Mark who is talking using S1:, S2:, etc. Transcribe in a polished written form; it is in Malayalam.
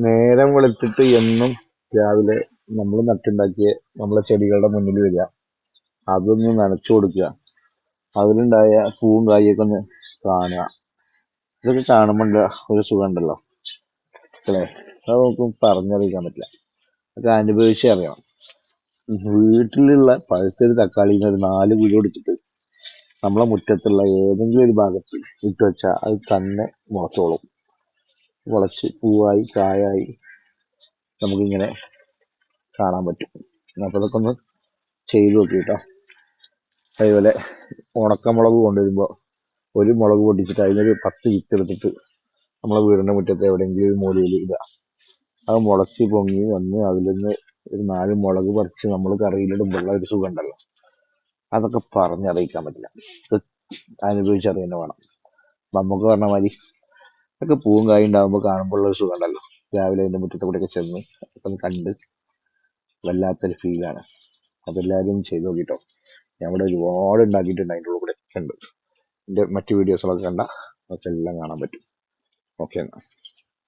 S1: നേരം വെളുത്തിട്ട് എന്നും രാവിലെ നമ്മൾ നട്ടുണ്ടാക്കിയ നമ്മളെ ചെടികളുടെ മുന്നിൽ വരിക, അതൊന്ന് നനച്ചു കൊടുക്കുക, അതിലുണ്ടായ പൂവും കായൊക്കെ ഒന്ന് കാണുക. ഇതൊക്കെ കാണുമ്പോൾ ഒരു സുഖം ഉണ്ടല്ലോ അല്ലേ? അത് നമുക്ക് പറഞ്ഞറിയിക്കാൻ പറ്റില്ല. അതൊക്കെ അനുഭവിച്ചേ അറിയണം. വീട്ടിലുള്ള പഴുത്തൊരു തക്കാളിന്ന് ഒരു 4 കുരു എടുത്തിട്ട് നമ്മളെ മുറ്റത്തുള്ള ഏതെങ്കിലും ഒരു ഭാഗത്ത് ഇട്ട് വെച്ചാൽ അത് തന്നെ മുളച്ചോളും. മുളച്ച് പൂവായി കായായി നമുക്കിങ്ങനെ കാണാൻ പറ്റും. അപ്പോൾ അതൊക്കെ ഒന്ന് ചെയ്ത് നോക്കിട്ടോ. അതേപോലെ ഉണക്കമുളക് കൊണ്ടുവരുമ്പോൾ ഒരു മുളക് പൊട്ടിച്ചിട്ട് അതിനൊരു 10 വിത്ത് എടുത്തിട്ട് നമ്മളെ വീടിന്റെ മുറ്റത്ത് എവിടെയെങ്കിലും ഒരു മൂലയിൽ ഇടുക. അത് മുളച്ച് പൊങ്ങി വന്ന് അതിൽ നിന്ന് ഒരു 4 മുളക് പറിച്ച് നമ്മൾ കറിയിലിടുമ്പോഴുള്ള ഒരു സുഖം ഉണ്ടല്ലോ, അതൊക്കെ പറഞ്ഞറിയിക്കാൻ പറ്റില്ല. ഇത് അനുഭവിച്ചറിയുന്ന വേണം. നമുക്ക് പറഞ്ഞ മാതിരി ഒക്കെ പൂവും കായും ഉണ്ടാകുമ്പോൾ കാണുമ്പോഴുള്ള ഒരു സുഖം ഉണ്ടല്ലോ. രാവിലെ അതിന്റെ മുറ്റത്ത് കൂടെയൊക്കെ ചെന്ന് ഒക്കെ കണ്ട് വല്ലാത്തൊരു ഫീലാണ്. അതെല്ലാവരും ചെയ്ത് നോക്കിട്ടോ. ഞാൻ ഇവിടെ ഒരുപാട് ഉണ്ടാക്കിയിട്ടുണ്ട്, അതിൻ്റെ ഉള്ളിൽ കൂടെ ഒക്കെ ഉണ്ട്. എൻ്റെ മറ്റു വീഡിയോസുകളൊക്കെ കണ്ട അതൊക്കെ എല്ലാം കാണാൻ പറ്റും. ഓക്കെ എന്നാ.